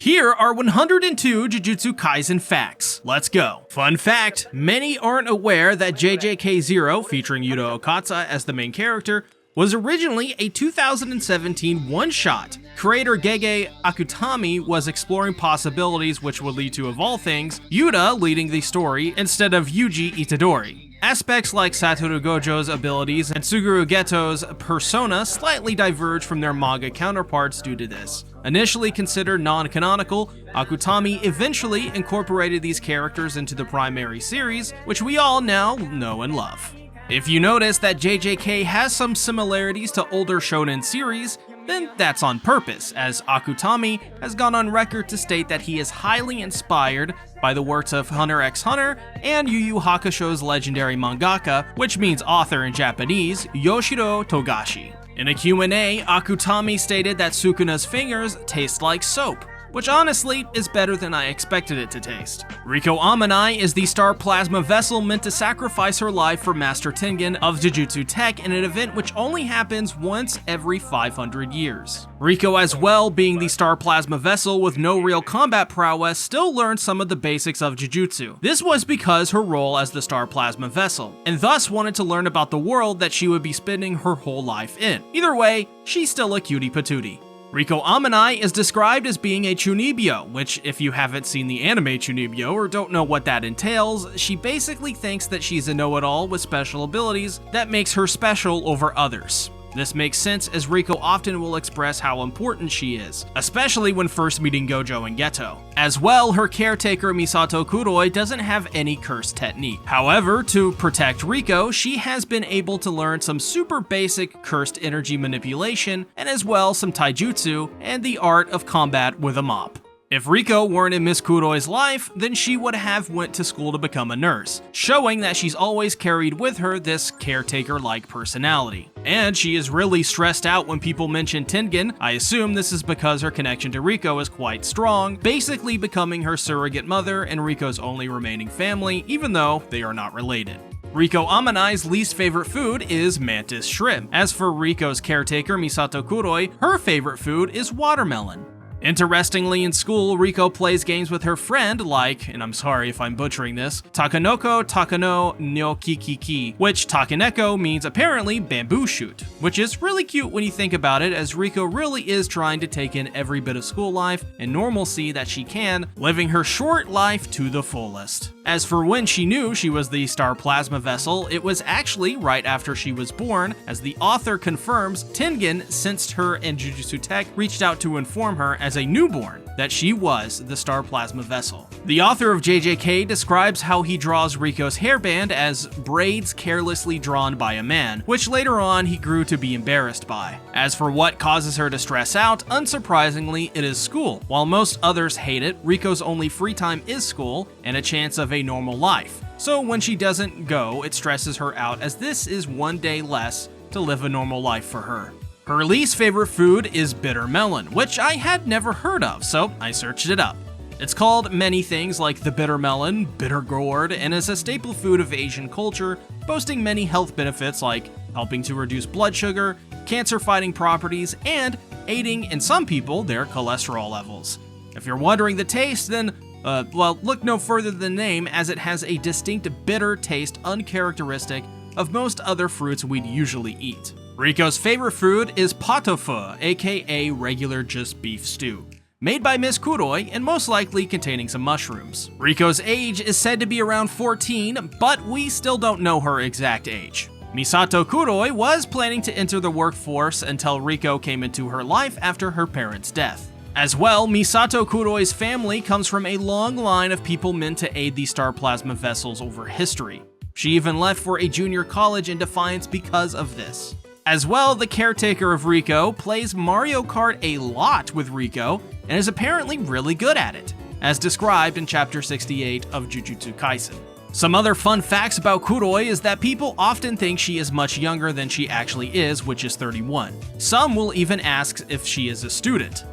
Here are 102 Jujutsu Kaisen facts. Let's go. Fun fact, many aren't aware that JJK0, featuring Yuta Okatsu as the main character, was originally a 2017 one-shot. Creator Gege Akutami was exploring possibilities which would lead to, of all things, Yuta leading the story instead of Yuji Itadori. Aspects like Satoru Gojo's abilities and Suguru Geto's persona slightly diverge from their manga counterparts due to this. Initially considered non-canonical, Akutami eventually incorporated these characters into the primary series, which we all now know and love. If you notice that JJK has some similarities to older shonen series, then that's on purpose, as Akutami has gone on record to state that he is highly inspired by the works of Hunter x Hunter and Yu Yu Hakusho's legendary mangaka, which means author in Japanese, Yoshiro Togashi. In a Q&A, Akutami stated that Sukuna's fingers taste like soap, which honestly is better than I expected it to taste. Rico Amani is the star plasma vessel meant to sacrifice her life for Master Tengen of Jujutsu Tech in an event which only happens once every 500 years. Rico, as well, being the star plasma vessel with no real combat prowess, still learned some of the basics of Jujutsu. This was because her role as the star plasma vessel, and thus wanted to learn about the world that she would be spending her whole life in. Either way, she's still a cutie patootie. Rico Amani is described as being a chunibyo, which, if you haven't seen the anime chunibyo or don't know what that entails, she basically thinks that she's a know-it-all with special abilities that makes her special over others. This makes sense as Rico often will express how important she is, especially when first meeting Gojo and Geto. As well, her caretaker Misato Kuroi doesn't have any curse technique. However, to protect Rico, she has been able to learn some super basic cursed energy manipulation, and as well some taijutsu and the art of combat with a mop. If Rico weren't in Miss Kuroi's life, then she would have went to school to become a nurse, showing that she's always carried with her this caretaker-like personality. And she is really stressed out when people mention Tengen. I assume this is because her connection to Rico is quite strong, basically becoming her surrogate mother and Rico's only remaining family, even though they are not related. Rico Amani's least favorite food is mantis shrimp. As for Rico's caretaker Misato Kuroi, her favorite food is watermelon. Interestingly, in school, Rico plays games with her friend like, and I'm sorry if I'm butchering this, Takanoko Takano no Kikiki, which Takaneko means apparently bamboo shoot, which is really cute when you think about it, as Rico really is trying to take in every bit of school life and normalcy that she can, living her short life to the fullest. As for when she knew she was the star plasma vessel, it was actually right after she was born, as the author confirms Tengen sensed her and Jujutsu Tech reached out to inform her as a newborn that she was the star plasma vessel. The author of JJK describes how he draws Rico's hairband as braids carelessly drawn by a man, which later on he grew to be embarrassed by. As for what causes her to stress out, unsurprisingly, it is school. While most others hate it, Rico's only free time is school and a chance of a normal life. So when she doesn't go, it stresses her out, as this is one day less to live a normal life for her. Her least favorite food is bitter melon, which I had never heard of, so I searched it up. It's called many things like the bitter melon, bitter gourd, and is a staple food of Asian culture, boasting many health benefits like helping to reduce blood sugar, cancer-fighting properties, and aiding, in some people, their cholesterol levels. If you're wondering the taste, then well, look no further than the name, as it has a distinct bitter taste uncharacteristic of most other fruits we'd usually eat. Rico's favorite food is pot-au-feu, aka regular just beef stew, made by Miss Kuroi and most likely containing some mushrooms. Rico's age is said to be around 14, but we still don't know her exact age. Misato Kuroi was planning to enter the workforce until Rico came into her life after her parents' death. As well, Misato Kuroi's family comes from a long line of people meant to aid the star plasma vessels over history. She even left for a junior college in defiance because of this. As well, the caretaker of Rico plays Mario Kart a lot with Rico and is apparently really good at it, as described in Chapter 68 of Jujutsu Kaisen. Some other fun facts about Kuroi is that people often think she is much younger than she actually is, which is 31. Some will even ask if she is a student.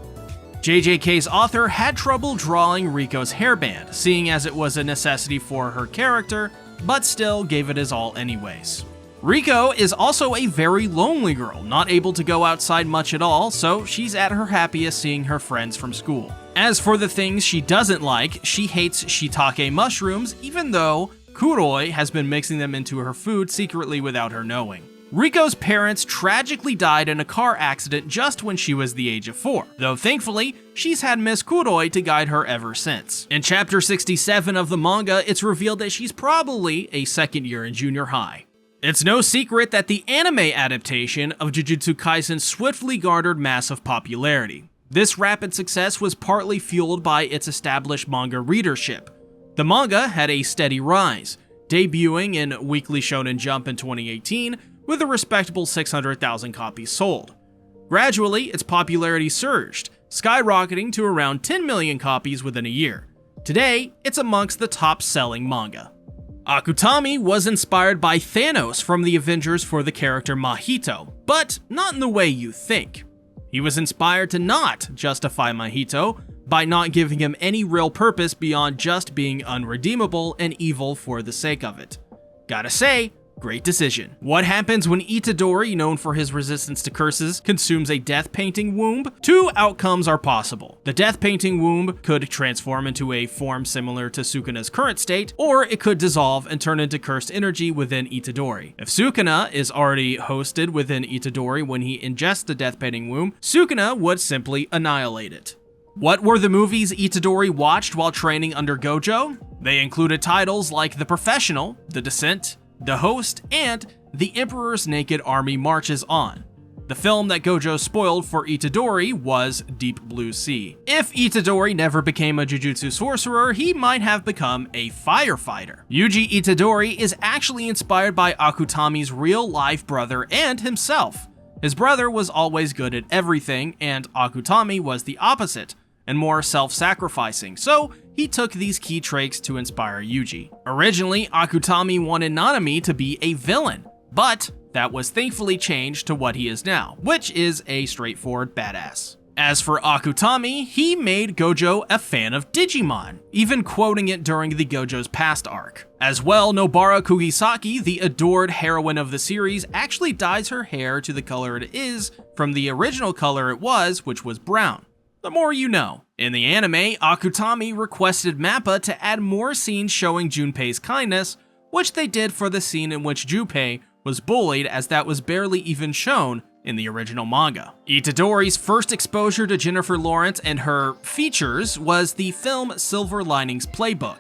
JJK's author had trouble drawing Rico's hairband, seeing as it was a necessity for her character, but still gave it his all anyways. Rico is also a very lonely girl, not able to go outside much at all, so she's at her happiest seeing her friends from school. As for the things she doesn't like, she hates shiitake mushrooms, even though Kuroi has been mixing them into her food secretly without her knowing. Rico's parents tragically died in a car accident just when she was the age of 4, though thankfully, she's had Miss Kuroi to guide her ever since. In chapter 67 of the manga, it's revealed that she's probably a second year in junior high. It's no secret that the anime adaptation of Jujutsu Kaisen swiftly garnered massive popularity. This rapid success was partly fueled by its established manga readership. The manga had a steady rise, debuting in Weekly Shonen Jump in 2018, with a respectable 600,000 copies sold. Gradually, its popularity surged, skyrocketing to around 10 million copies within a year. Today, it's amongst the top-selling manga. Akutami was inspired by Thanos from the Avengers for the character Mahito, but not in the way you think. He was inspired to not justify Mahito by not giving him any real purpose beyond just being unredeemable and evil for the sake of it. Gotta say, great decision. What happens when Itadori, known for his resistance to curses, consumes a death painting womb? Two outcomes are possible. The death painting womb could transform into a form similar to Sukuna's current state, or it could dissolve and turn into cursed energy within Itadori. If Sukuna is already hosted within Itadori when he ingests the death painting womb, Sukuna would simply annihilate it. What were the movies Itadori watched while training under Gojo? They included titles like The Professional, The Descent, The Host, and The Emperor's Naked Army Marches On. The film that Gojo spoiled for Itadori was Deep Blue Sea. If Itadori never became a Jujutsu sorcerer, he might have become a firefighter. Yuji Itadori is actually inspired by Akutami's real-life brother and himself. His brother was always good at everything, and Akutami was the opposite, and more self-sacrificing, so he took these key traits to inspire Yuji. Originally, Akutami wanted Nanami to be a villain, but that was thankfully changed to what he is now, which is a straightforward badass. As for Akutami, he made Gojo a fan of Digimon, even quoting it during the Gojo's Past arc. As well, Nobara Kugisaki, the adored heroine of the series, actually dyes her hair to the color it is from the original color it was, which was brown. The more you know. In the anime, Akutami requested MAPPA to add more scenes showing Junpei's kindness, which they did for the scene in which Junpei was bullied, as that was barely even shown in the original manga. Itadori's first exposure to Jennifer Lawrence and her features was the film Silver Linings Playbook.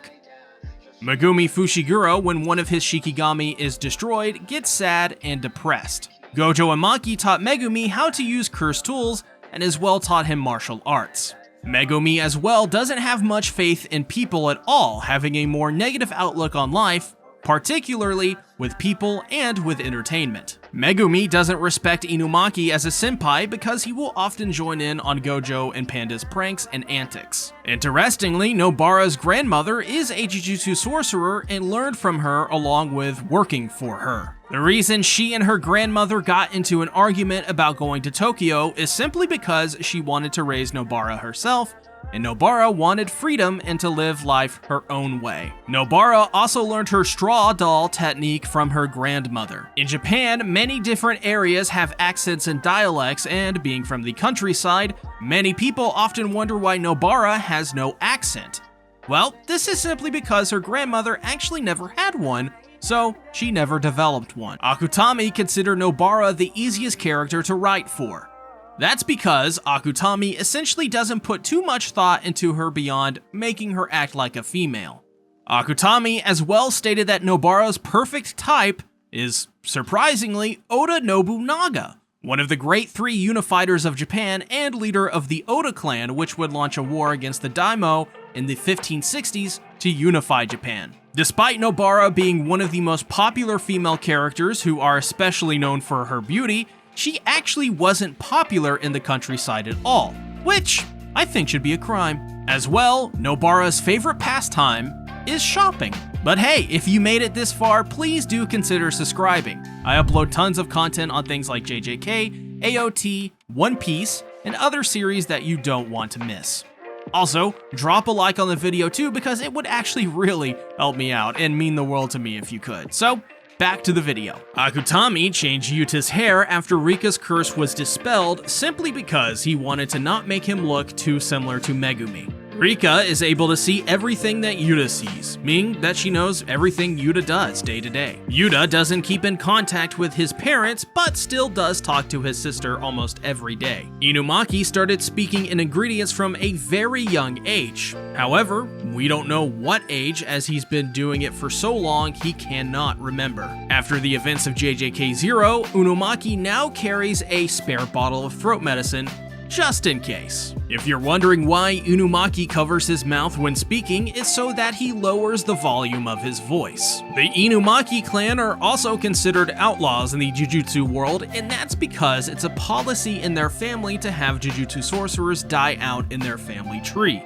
Megumi Fushiguro, when one of his Shikigami is destroyed, gets sad and depressed. Gojo and Maki taught Megumi how to use cursed tools and as well taught him martial arts. Megumi as well doesn't have much faith in people at all, having a more negative outlook on life, particularly with people and with entertainment. Megumi doesn't respect Inumaki as a senpai because he will often join in on Gojo and Panda's pranks and antics. Interestingly, Nobara's grandmother is a Jujutsu sorcerer and learned from her along with working for her. The reason she and her grandmother got into an argument about going to Tokyo is simply because she wanted to raise Nobara herself, and Nobara wanted freedom and to live life her own way. Nobara also learned her straw doll technique from her grandmother. In Japan, many different areas have accents and dialects, and being from the countryside, many people often wonder why Nobara has no accent. Well, this is simply because her grandmother actually never had one, so she never developed one. Akutami considered Nobara the easiest character to write for. That's because Akutami essentially doesn't put too much thought into her beyond making her act like a female. Akutami as well stated that Nobara's perfect type is, surprisingly, Oda Nobunaga, one of the great three unifighters of Japan and leader of the Oda clan, which would launch a war against the Daimyo in the 1560s to unify Japan. Despite Nobara being one of the most popular female characters who are especially known for her beauty, she actually wasn't popular in the countryside at all, which I think should be a crime. As well, Nobara's favorite pastime is shopping. But hey, if you made it this far, please do consider subscribing. I upload tons of content on things like JJK, AOT, One Piece, and other series that you don't want to miss. Also, drop a like on the video too, because it would actually really help me out and mean the world to me if you could. So, back back to the video. Akutami changed Yuta's hair after Rika's curse was dispelled simply because he wanted to not make him look too similar to Megumi. Rika is able to see everything that Yuta sees, meaning that she knows everything Yuta does day to day. Yuta doesn't keep in contact with his parents, but still does talk to his sister almost every day. Inumaki started speaking in ingredients from a very young age. However, we don't know what age, as he's been doing it for so long he cannot remember. After the events of JJK0, Inumaki now carries a spare bottle of throat medicine, just in case. If you're wondering why Inumaki covers his mouth when speaking, it's so that he lowers the volume of his voice. The Inumaki clan are also considered outlaws in the Jujutsu world, and that's because it's a policy in their family to have Jujutsu sorcerers die out in their family tree.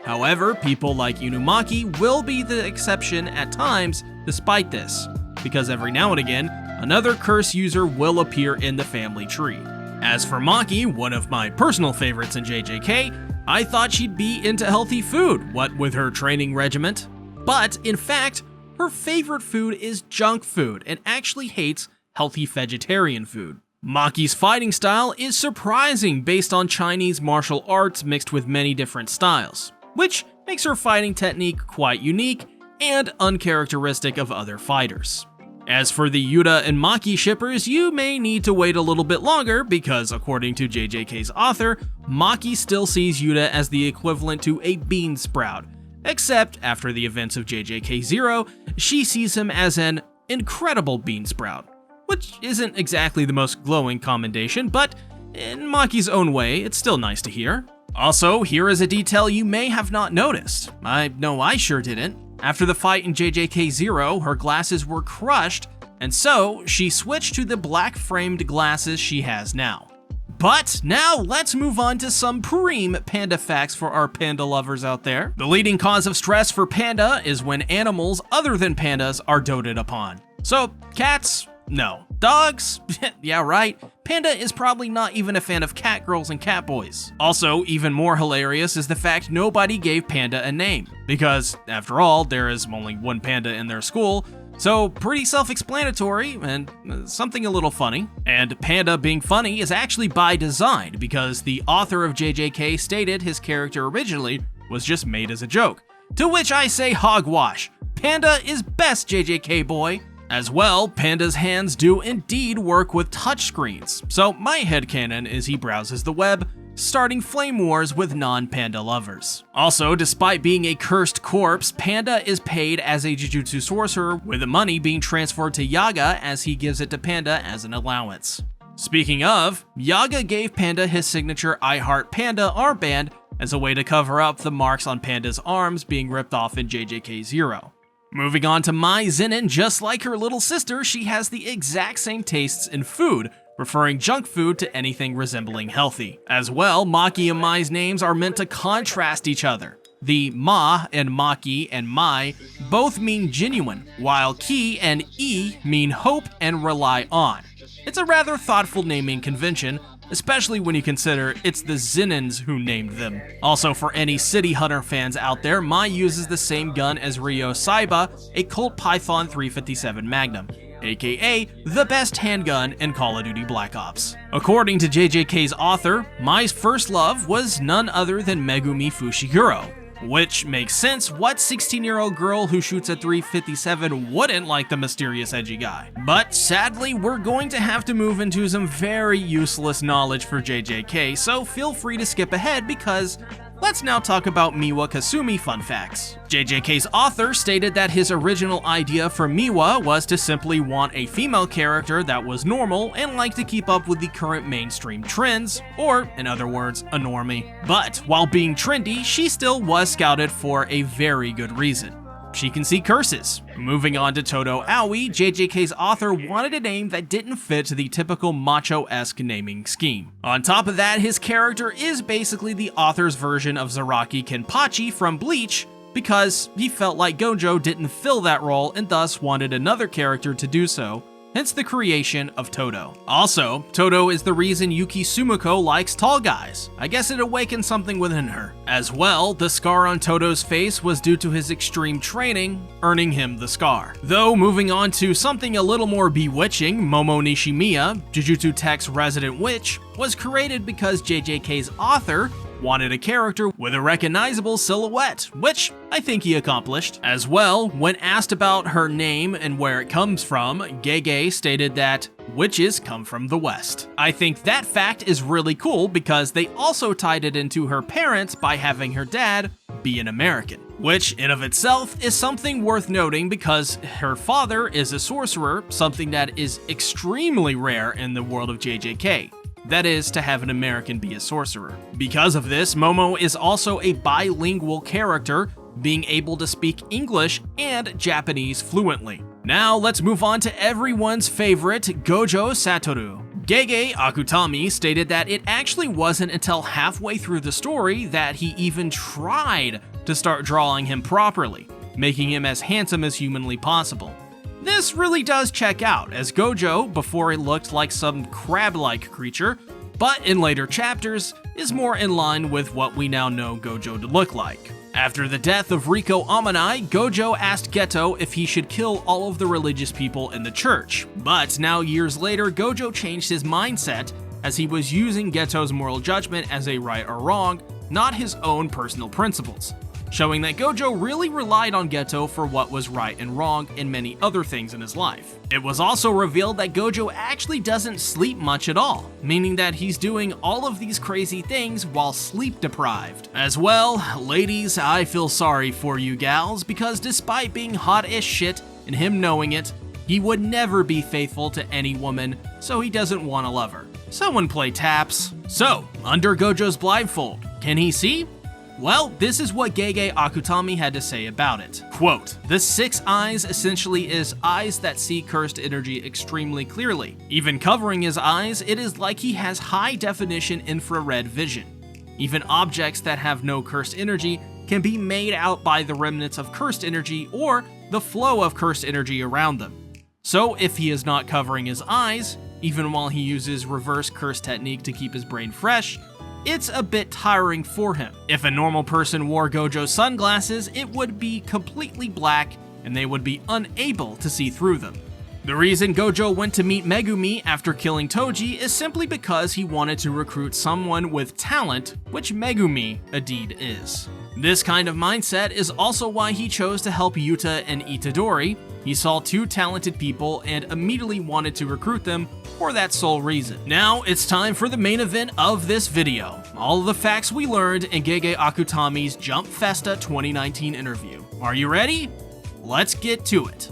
However, people like Inumaki will be the exception at times despite this, because every now and again, another curse user will appear in the family tree. As for Maki, one of my personal favorites in JJK, I thought she'd be into healthy food, what with her training regiment. But, in fact, her favorite food is junk food and actually hates healthy vegetarian food. Maki's fighting style is surprising based on Chinese martial arts mixed with many different styles, which makes her fighting technique quite unique and uncharacteristic of other fighters. As for the Yuta and Maki shippers, you may need to wait a little bit longer because, according to JJK's author, Maki still sees Yuta as the equivalent to a bean sprout, except after the events of JJK0, she sees him as an incredible bean sprout, which isn't exactly the most glowing commendation, but in Maki's own way, it's still nice to hear. Also, here is a detail you may have not noticed. I know I sure didn't. After the fight in JJK0, her glasses were crushed, and so she switched to the black framed glasses she has now. But now let's move on to some preem panda facts for our panda lovers out there. The leading cause of stress for panda is when animals other than pandas are doted upon. So, cats? No. Dogs? Yeah, right. Panda is probably not even a fan of cat girls and cat boys. Also, even more hilarious is the fact nobody gave Panda a name, because, after all, there is only one panda in their school, so pretty self-explanatory and something a little funny. And Panda being funny is actually by design, because the author of JJK stated his character originally was just made as a joke. To which I say hogwash. Panda is best, JJK boy. As well, Panda's hands do indeed work with touchscreens, so my headcanon is he browses the web, starting flame wars with non-panda lovers. Also, despite being a cursed corpse, Panda is paid as a Jujutsu sorcerer, with the money being transferred to Yaga as he gives it to Panda as an allowance. Speaking of, Yaga gave Panda his signature I Heart Panda armband as a way to cover up the marks on Panda's arms being ripped off in JJK0. Moving on to Mai Zinin, just like her little sister, she has the exact same tastes in food, preferring junk food to anything resembling healthy. As well, Maki and Mai's names are meant to contrast each other. The Ma and Maki and Mai both mean genuine, while Ki and E mean hope and rely on. It's a rather thoughtful naming convention, especially when you consider it's the Zinins who named them. Also, for any City Hunter fans out there, Mai uses the same gun as Ryo Saiba, a Colt Python 357 Magnum, aka the best handgun in Call of Duty Black Ops. According to JJK's author, Mai's first love was none other than Megumi Fushiguro, which makes sense. What 16-year-old girl who shoots a 357 wouldn't like the mysterious edgy guy? But sadly, we're going to have to move into some very useless knowledge for JJK, so feel free to skip ahead because let's now talk about Miwa Kasumi fun facts. JJK's author stated that his original idea for Miwa was to simply want a female character that was normal and liked to keep up with the current mainstream trends, or, in other words, a normie. But while being trendy, she still was scouted for a very good reason. She can see curses. Moving on to Todo Aoi, JJK's author wanted a name that didn't fit the typical macho-esque naming scheme. On top of that, his character is basically the author's version of Zaraki Kenpachi from Bleach, because he felt like Gojo didn't fill that role and thus wanted another character to do so, hence the creation of Todo. Also, Todo is the reason Yuki Sumiko likes tall guys. I guess it awakened something within her. As well, the scar on Todo's face was due to his extreme training, earning him the scar. Though, moving on to something a little more bewitching, Momo Nishimiya, Jujutsu Tech's resident witch, was created because JJK's author wanted a character with a recognizable silhouette, which I think he accomplished. As well, when asked about her name and where it comes from, Gege stated that witches come from the West. I think that fact is really cool because they also tied it into her parents by having her dad be an American, which in of itself is something worth noting because her father is a sorcerer, something that is extremely rare in the world of JJK. That is, to have an American be a sorcerer. Because of this, Momo is also a bilingual character, being able to speak English and Japanese fluently. Now let's move on to everyone's favorite, Gojo Satoru. Gege Akutami stated that it actually wasn't until halfway through the story that he even tried to start drawing him properly, making him as handsome as humanly possible. This really does check out, as Gojo, before it looked like some crab-like creature, but in later chapters, is more in line with what we now know Gojo to look like. After the death of Rico Amani, Gojo asked Geto if he should kill all of the religious people in the church, but now years later, Gojo changed his mindset as he was using Geto's moral judgment as a right or wrong, not his own personal principles, showing that Gojo really relied on Geto for what was right and wrong and many other things in his life. It was also revealed that Gojo actually doesn't sleep much at all, meaning that he's doing all of these crazy things while sleep deprived. As well, ladies, I feel sorry for you gals, because despite being hot as shit and him knowing it, he would never be faithful to any woman, so he doesn't want to love her. Someone play taps. So, under Gojo's blindfold, can he see? Well, this is what Gege Akutami had to say about it. Quote, "The 6 eyes essentially is eyes that see cursed energy extremely clearly. Even covering his eyes, it is like he has high definition infrared vision. Even objects that have no cursed energy can be made out by the remnants of cursed energy or the flow of cursed energy around them. So if he is not covering his eyes, even while he uses reverse curse technique to keep his brain fresh, it's a bit tiring for him. If a normal person wore Gojo's sunglasses, it would be completely black and they would be unable to see through them. The reason Gojo went to meet Megumi after killing Toji is simply because he wanted to recruit someone with talent, which Megumi indeed is. This kind of mindset is also why he chose to help Yuta and Itadori. He saw 2 talented people and immediately wanted to recruit them for that sole reason. Now it's time for the main event of this video. All of the facts we learned in Gege Akutami's Jump Festa 2019 interview. Are you ready? Let's get to it.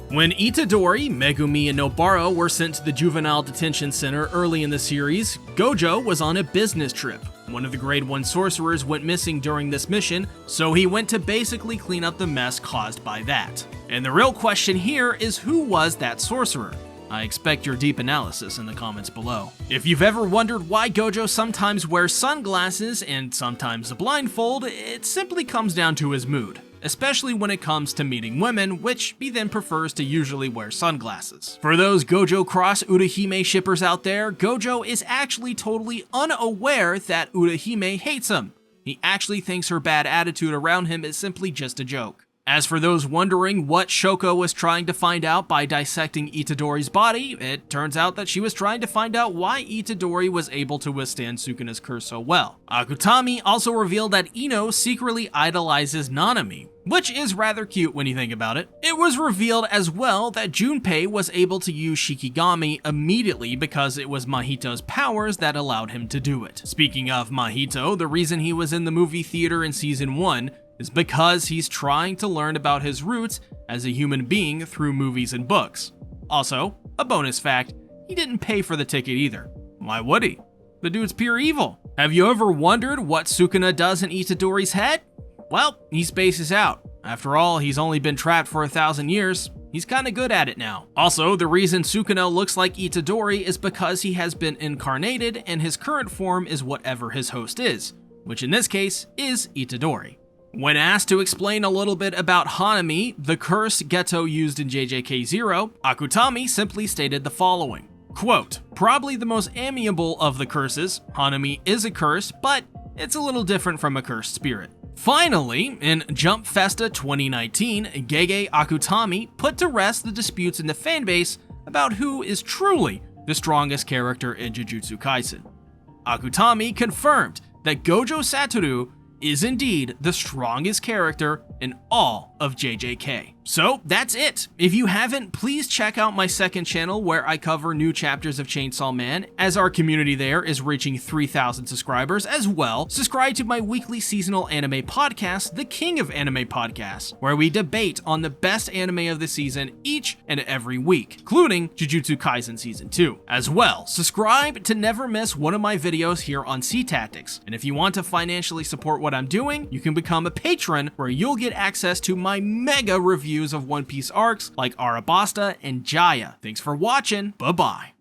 When Itadori, Megumi, and Nobara were sent to the juvenile detention center early in the series, Gojo was on a business trip. One of the grade 1 sorcerers went missing during this mission, so he went to basically clean up the mess caused by that. And the real question here is, who was that sorcerer? I expect your deep analysis in the comments below. If you've ever wondered why Gojo sometimes wears sunglasses and sometimes a blindfold, it simply comes down to his mood, especially when it comes to meeting women, which he then prefers to usually wear sunglasses. For those Gojo Cross Urahime shippers out there, Gojo is actually totally unaware that Urahime hates him. He actually thinks her bad attitude around him is simply just a joke. As for those wondering what Shoko was trying to find out by dissecting Itadori's body, it turns out that she was trying to find out why Itadori was able to withstand Sukuna's curse so well. Akutami also revealed that Ino secretly idolizes Nanami, which is rather cute when you think about it. It was revealed as well that Junpei was able to use Shikigami immediately because it was Mahito's powers that allowed him to do it. Speaking of Mahito, the reason he was in the movie theater in season 1 is because he's trying to learn about his roots as a human being through movies and books. Also, a bonus fact, he didn't pay for the ticket either. Why would he? The dude's pure evil. Have you ever wondered what Sukuna does in Itadori's head? Well, he spaces out. After all, he's only been trapped for 1,000 years. He's kinda good at it now. Also, the reason Sukuna looks like Itadori is because he has been incarnated and his current form is whatever his host is, which in this case is Itadori. When asked to explain a little bit about Hanami, the curse Geto used in JJK0, Akutami simply stated the following. Quote, probably the most amiable of the curses, Hanami is a curse, but it's a little different from a cursed spirit. Finally, in Jump Festa 2019, Gege Akutami put to rest the disputes in the fanbase about who is truly the strongest character in Jujutsu Kaisen. Akutami confirmed that Gojo Satoru is indeed the strongest character in all of JJK. So that's it. If you haven't, please check out my second channel where I cover new chapters of Chainsaw Man, as our community there is reaching 3,000 subscribers as well. Subscribe to my weekly seasonal anime podcast, The King of Anime Podcasts, where we debate on the best anime of the season each and every week, including Jujutsu Kaisen Season 2. As well, subscribe to never miss one of my videos here on SeaTactics. And if you want to financially support what I'm doing, you can become a patron where you'll get access to my mega reviews of One Piece arcs like Arabasta and Jaya. Thanks for watching. Bye-bye.